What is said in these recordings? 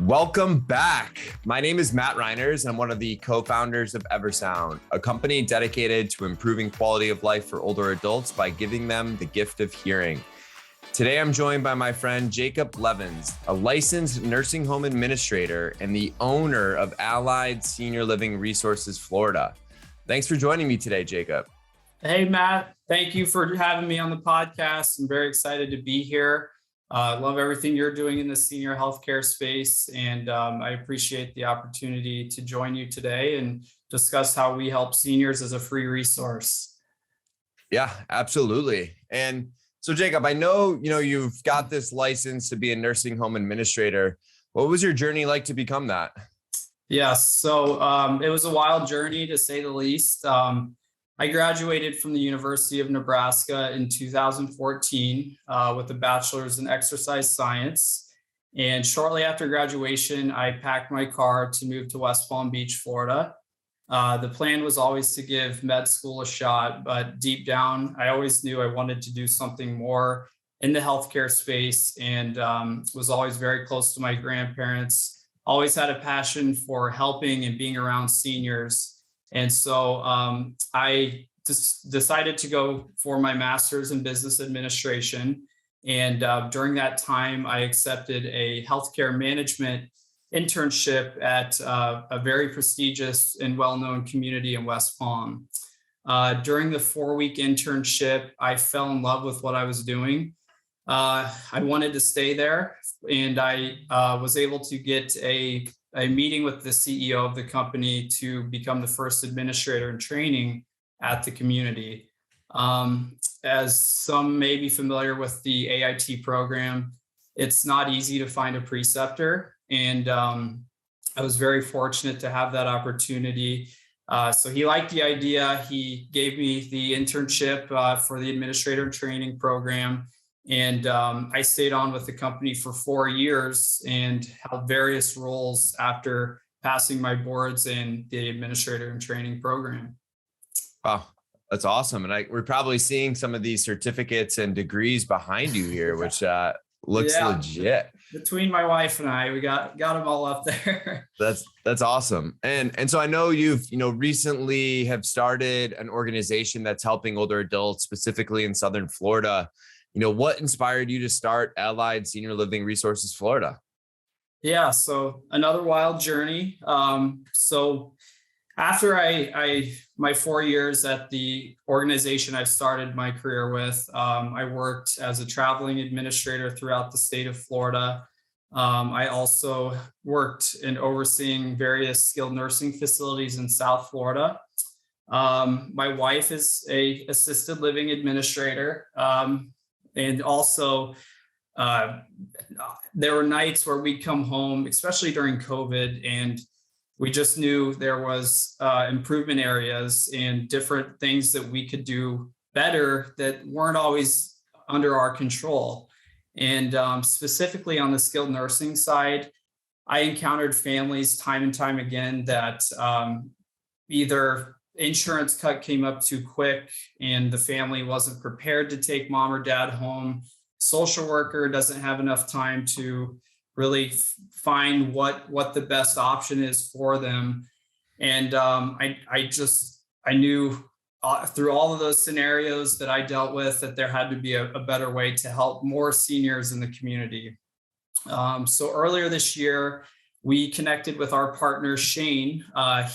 Welcome back. My name is Matt Reiners. I'm one of the co-founders of Eversound, a company dedicated to improving quality of life for older adults by giving them the gift of hearing. Today, I'm joined by my friend Jacob Blevins, a licensed nursing home administrator and the owner of Allied Senior Living Resources, Florida. Thanks for joining me today, Jacob. Hey, Matt. Thank you for having me on the podcast. I'm very excited to be here. I love everything you're doing in the senior healthcare space, and I appreciate the opportunity to join you today and discuss how we help seniors as a free resource. Yeah, absolutely. And so, Jacob, I know you've got this license to be a nursing home administrator. What was your journey like to become that? Yes, so it was a wild journey, to say the least. I graduated from the University of Nebraska in 2014 with a bachelor's in exercise science. And shortly after graduation, I packed my car to move to West Palm Beach, Florida. The plan was always to give med school a shot, but deep down, I always knew I wanted to do something more in the healthcare space, and was always very close to my grandparents. Always had a passion for helping and being around seniors. And so I just decided to go for my master's in business administration. And during that time, I accepted a healthcare management internship at a very prestigious and well-known community in West Palm. During the 4-week internship, I fell in love with what I was doing. I wanted to stay there, and I was able to get a meeting with the CEO of the company to become the first administrator in training at the community. As some may be familiar with the AIT program, it's not easy to find a preceptor. And I was very fortunate to have that opportunity. So he liked the idea. He gave me the internship for the administrator training program. And I stayed on with the company for 4 years and held various roles after passing my boards in the administrator and training program. Wow, that's awesome. And we're probably seeing some of these certificates and degrees behind you here, which looks legit. Between my wife and I, we got them all up there. That's awesome. And so I know you've recently have started an organization that's helping older adults, specifically in Southern Florida. What inspired you to start Allied Senior Living Resources, Florida? Yeah, so another wild journey. So after my 4 years at the organization I started my career with, I worked as a traveling administrator throughout the state of Florida. I also worked in overseeing various skilled nursing facilities in South Florida. My wife is a assisted living administrator. And also, there were nights where we'd come home, especially during COVID, and we just knew there was improvement areas and different things that we could do better that weren't always under our control. And specifically on the skilled nursing side, I encountered families time and time again that either insurance cut came up too quick and the family wasn't prepared to take mom or dad home. Social worker doesn't have enough time to really find what the best option is for them. And I knew through all of those scenarios that I dealt with that there had to be a better way to help more seniors in the community. So earlier this year, we connected with our partner, Shane.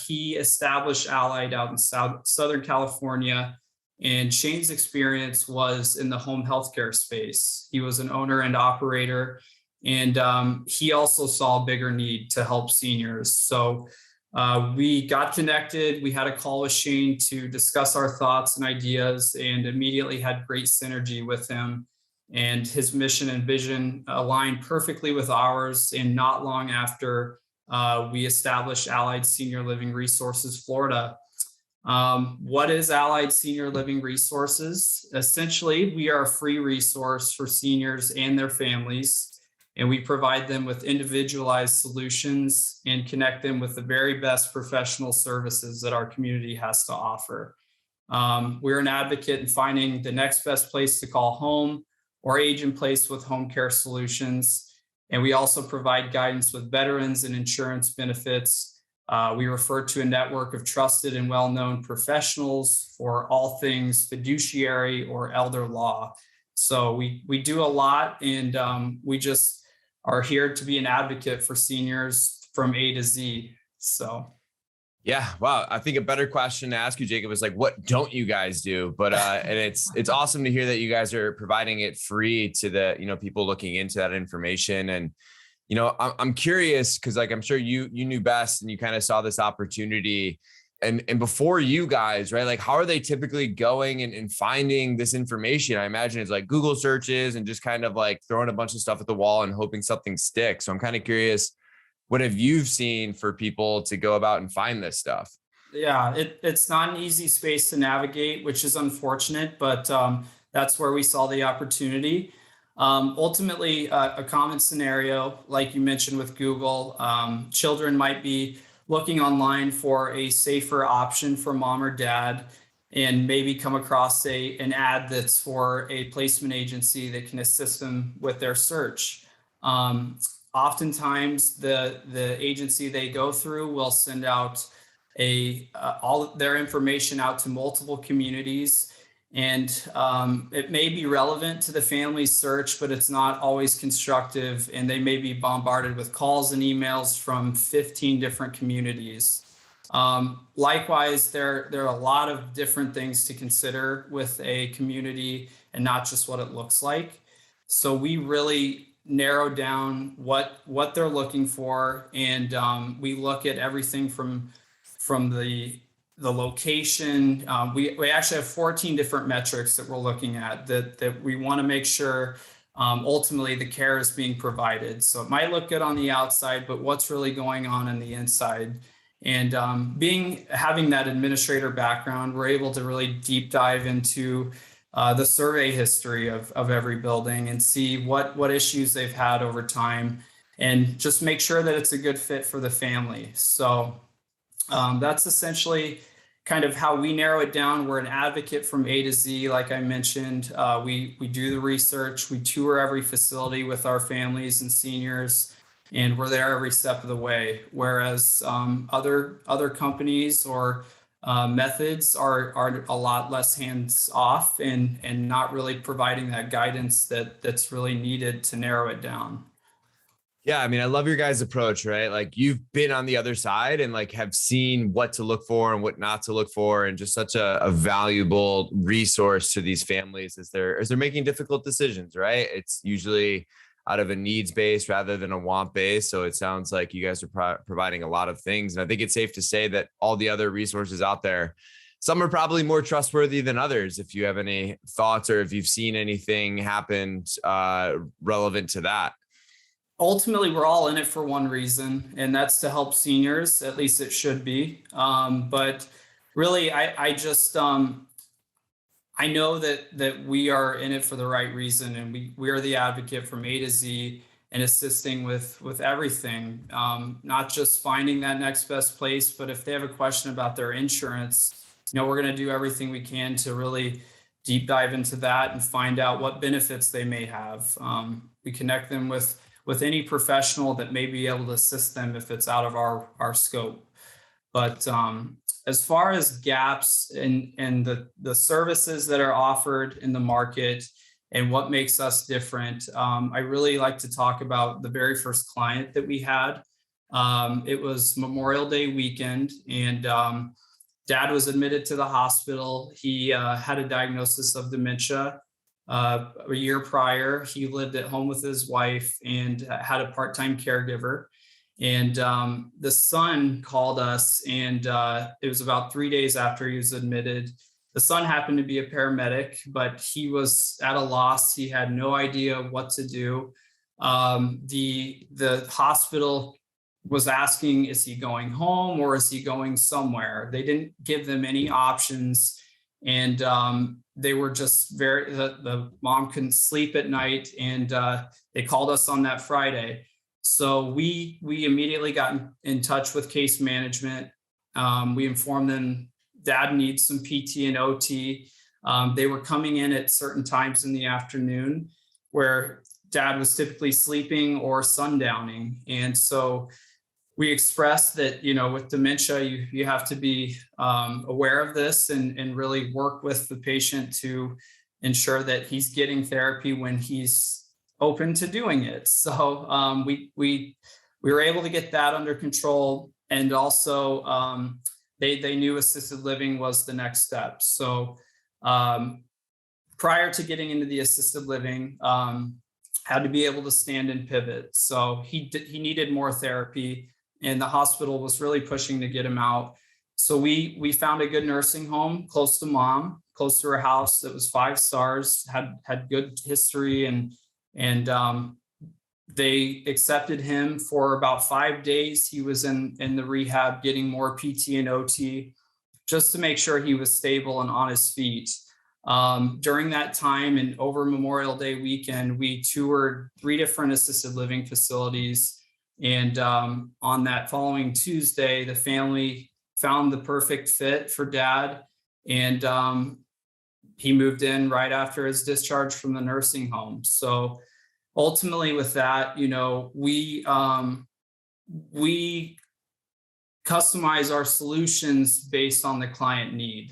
He established Allied out in Southern California, and Shane's experience was in the home healthcare space. He was an owner and operator, and he also saw a bigger need to help seniors. So we got connected. We had a call with Shane to discuss our thoughts and ideas, and immediately had great synergy with him. And his mission and vision aligned perfectly with ours. And not long after, we established Allied Senior Living Resources, Florida. What is Allied Senior Living Resources? Essentially, we are a free resource for seniors and their families, and we provide them with individualized solutions and connect them with the very best professional services that our community has to offer. We're an advocate in finding the next best place to call home, or age in place with home care solutions. And we also provide guidance with veterans and insurance benefits. We refer to a network of trusted and well-known professionals for all things fiduciary or elder law. So we do a lot, and we just are here to be an advocate for seniors from A to Z. So. Yeah, wow. I think a better question to ask you, Jacob, is like, what don't you guys do? But and it's awesome to hear that you guys are providing it free to the people looking into that information. And I'm curious because like I'm sure you knew best and you kind of saw this opportunity. And before you guys, right? Like, how are they typically going and finding this information? I imagine it's like Google searches and just kind of like throwing a bunch of stuff at the wall and hoping something sticks. So I'm kind of curious, what have you seen for people to go about and find this stuff? Yeah, it's not an easy space to navigate, which is unfortunate, but that's where we saw the opportunity. Ultimately, a common scenario, like you mentioned with Google, children might be looking online for a safer option for mom or dad and maybe come across an ad that's for a placement agency that can assist them with their search. Oftentimes, the agency they go through will send out all their information out to multiple communities, and it may be relevant to the family's search, but it's not always constructive, and they may be bombarded with calls and emails from 15 different communities. Likewise, there are a lot of different things to consider with a community and not just what it looks like. So we really narrow down what they're looking for, and we look at everything from the location. We actually have 14 different metrics that we're looking at that we want to make sure ultimately the care is being provided. So it might look good on the outside, but what's really going on the inside? And having that administrator background, we're able to really deep dive into the survey history of every building and see what issues they've had over time, and just make sure that it's a good fit for the family. So that's essentially kind of how we narrow it down. We're an advocate from A to Z. Like I mentioned, we do the research, we tour every facility with our families and seniors, and we're there every step of the way. Whereas other companies or methods are a lot less hands off and not really providing that guidance that's really needed to narrow it down. Yeah, I mean, I love your guys' approach, right? Like you've been on the other side and like have seen what to look for and what not to look for, and just such a valuable resource to these families as they're making difficult decisions, right? It's usually out of a needs base rather than a want base. So it sounds like you guys are providing a lot of things. And I think it's safe to say that all the other resources out there, some are probably more trustworthy than others. If you have any thoughts or if you've seen anything happen relevant to that. Ultimately, we're all in it for one reason, and that's to help seniors. At least it should be. But really, I just I know that we are in it for the right reason, and we are the advocate from A to Z and assisting with everything. Not just finding that next best place, but if they have a question about their insurance, we're going to do everything we can to really deep dive into that and find out what benefits they may have. We connect them with any professional that may be able to assist them if it's out of our scope. But as far as gaps in the services that are offered in the market and what makes us different, I really like to talk about the very first client that we had. It was Memorial Day weekend, and Dad was admitted to the hospital. He had a diagnosis of dementia. A year prior, he lived at home with his wife and had a part-time caregiver. And the son called us, and it was about 3 days after he was admitted. The son happened to be a paramedic, but he was at a loss. He had no idea what to do. The hospital was asking, is he going home or is he going somewhere? They didn't give them any options. And they were just the mom couldn't sleep at night, and they called us on that Friday. So we immediately got in touch with case management. We informed them Dad needs some PT and OT. They were coming in at certain times in the afternoon where dad was typically sleeping or sundowning. And so we expressed that, with dementia, you have to be aware of this and really work with the patient to ensure that he's getting therapy when he's open to doing it. So we were able to get that under control, and also they knew assisted living was the next step. So prior to getting into the assisted living, had to be able to stand and pivot. So he needed more therapy, and the hospital was really pushing to get him out. So we found a good nursing home close to mom, close to her house, that was 5 stars, had good history, and they accepted him for about 5 days. He was in the rehab getting more PT and OT just to make sure he was stable and on his feet. During that time and over Memorial Day weekend, we toured 3 different assisted living facilities. And on that following Tuesday, the family found the perfect fit for dad. And he moved in right after his discharge from the nursing home. So ultimately with that, we customize our solutions based on the client need.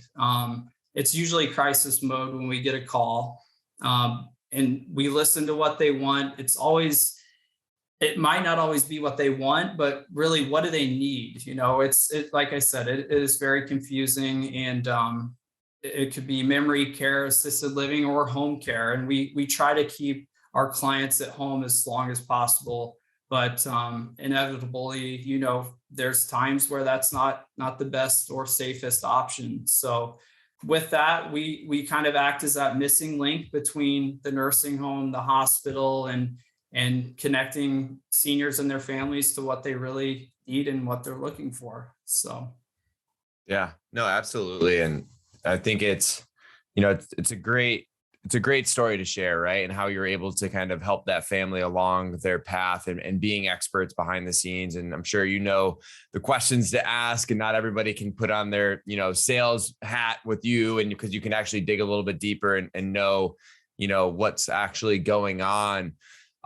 It's usually crisis mode when we get a call, and we listen to what they want. It might not always be what they want, but really, what do they need? It's like I said, it is very confusing, and it could be memory care, assisted living, or home care. And we try to keep our clients at home as long as possible. But inevitably, there's times where that's not the best or safest option. So with that, we kind of act as that missing link between the nursing home, the hospital, and connecting seniors and their families to what they really need and what they're looking for. So. Yeah, no, absolutely. And I think it's a great story to share, right? And how you're able to kind of help that family along their path and being experts behind the scenes. And I'm sure the questions to ask, and not everybody can put on their, sales hat with you, and because you can actually dig a little bit deeper and know, what's actually going on.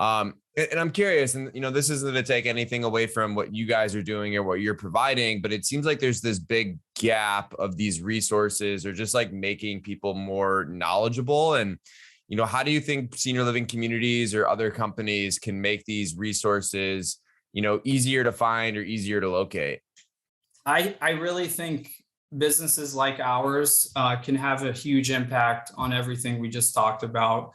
And I'm curious, and this isn't to take anything away from what you guys are doing or what you're providing, but it seems like there's this big gap of these resources, or just like making people more knowledgeable. And, how do you think senior living communities or other companies can make these resources, easier to find or easier to locate? I really think businesses like ours can have a huge impact on everything we just talked about.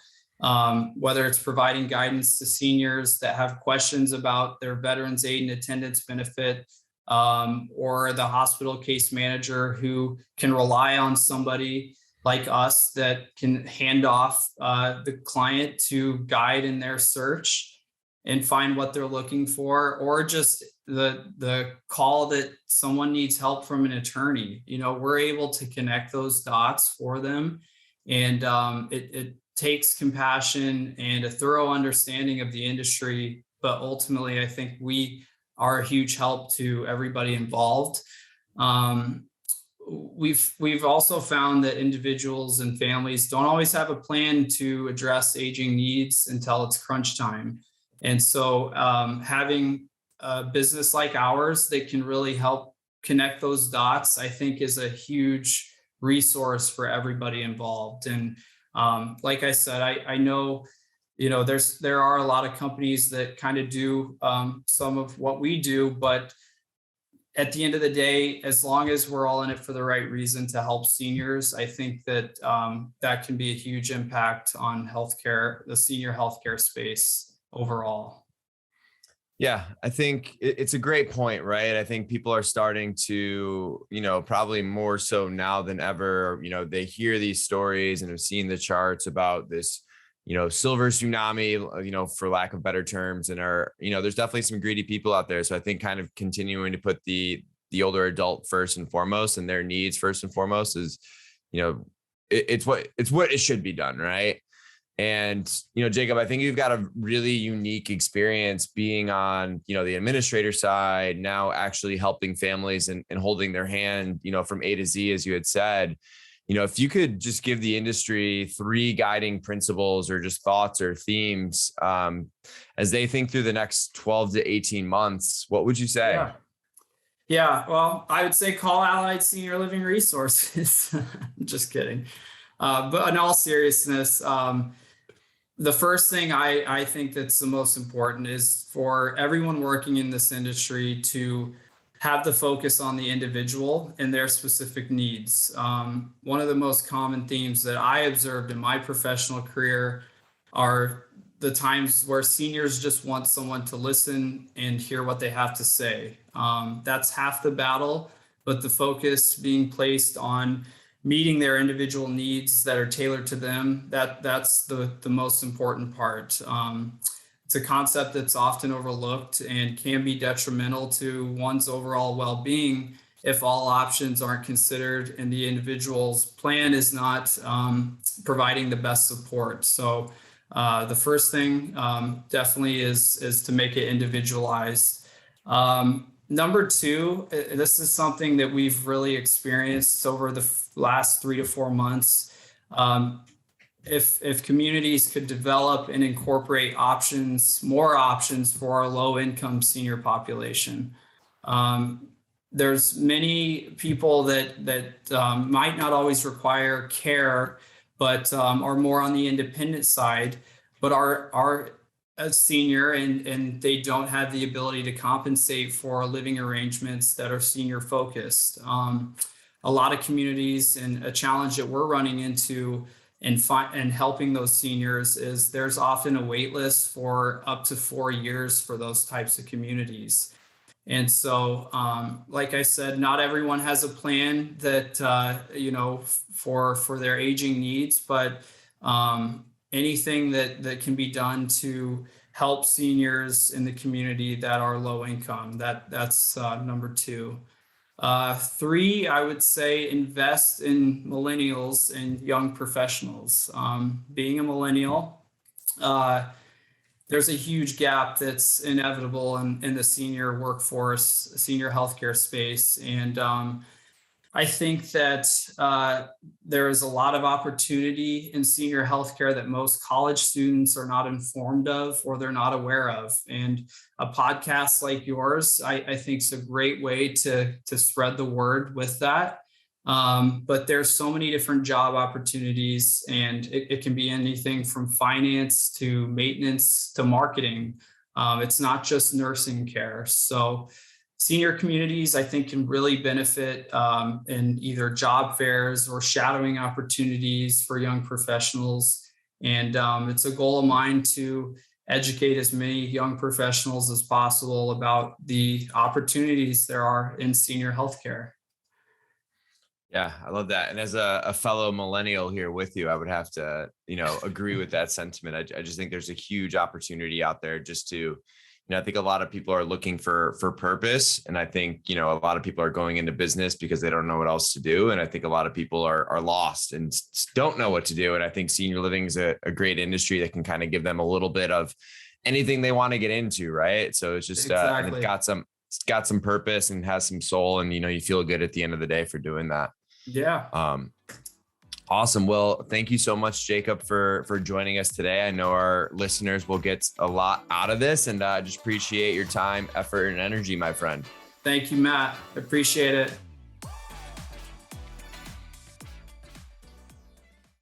Whether it's providing guidance to seniors that have questions about their veterans aid and attendance benefit, or the hospital case manager who can rely on somebody like us that can hand off the client to guide in their search and find what they're looking for, or just the call that someone needs help from an attorney. We're able to connect those dots for them. And it takes compassion and a thorough understanding of the industry. But ultimately, I think we are a huge help to everybody involved. We've also found that individuals and families don't always have a plan to address aging needs until it's crunch time. And so having a business like ours that can really help connect those dots, I think, is a huge resource for everybody involved. And like I said, I know, there are a lot of companies that kind of do some of what we do, but at the end of the day, as long as we're all in it for the right reason to help seniors, I think that that can be a huge impact on healthcare, the senior healthcare space overall. Yeah, I think it's a great point, right? I think people are starting to, probably more so now than ever, they hear these stories and have seen the charts about this, silver tsunami, for lack of better terms, and there's definitely some greedy people out there. So I think kind of continuing to put the older adult first and foremost, and their needs first and foremost is, it's what it should be done, right? And, Jacob, I think you've got a really unique experience being on, the administrator side, now actually helping families and holding their hand, from A to Z, as you had said. if you could just give the industry 3 guiding principles or just thoughts or themes as they think through the next 12 to 18 months, what would you say? Yeah. Well, I would say call Allied Senior Living Resources. Just kidding. But in all seriousness, the first thing I think that's the most important is for everyone working in this industry to have the focus on the individual and their specific needs. One of the most common themes that I observed in my professional career are the times where seniors just want someone to listen and hear what they have to say. That's half the battle, but the focus being placed on meeting their individual needs that are tailored to them, that's the most important part. It's a concept that's often overlooked and can be detrimental to one's overall well-being if all options aren't considered and the individual's plan is not providing the best support. So the first thing definitely is to make it individualized. Number 2, this is something that we've really experienced over the last 3 to 4 months. If communities could develop and incorporate more options for our low income senior population. There's many people that might not always require care, but are more on the independent side, but are a senior and they don't have the ability to compensate for living arrangements that are senior focused. A lot of communities, and a challenge that we're running into and helping those seniors is there's often a wait list for up to 4 years for those types of communities. And so, like I said, not everyone has a plan that, for their aging needs, but anything that can be done to help seniors in the community that are low income, that's number 2. 3, I would say invest in millennials and young professionals. Being a millennial, there's a huge gap that's inevitable in the senior workforce, senior healthcare space. And I think that there is a lot of opportunity in senior healthcare that most college students are not informed of or they're not aware of. And a podcast like yours, I think is a great way to spread the word with that. But there's so many different job opportunities, and it can be anything from finance to maintenance to marketing. It's not just nursing care. So senior communities, I think, can really benefit in either job fairs or shadowing opportunities for young professionals. And it's a goal of mine to educate as many young professionals as possible about the opportunities there are in senior healthcare. Yeah, I love that. And as a fellow millennial here with you, I would have to, agree with that sentiment. I just think there's a huge opportunity out there just to, I think a lot of people are looking for purpose. And I think, a lot of people are going into business because they don't know what else to do. And I think a lot of people are lost and don't know what to do. And I think senior living is a great industry that can kind of give them a little bit of anything they want to get into. Right. So it's just, Exactly. and it's got some purpose and has some soul, and, you feel good at the end of the day for doing that. Yeah. Awesome. Well, thank you so much, Jacob, for joining us today. I know our listeners will get a lot out of this, and I just appreciate your time, effort, and energy, my friend. Thank you, Matt. I appreciate it.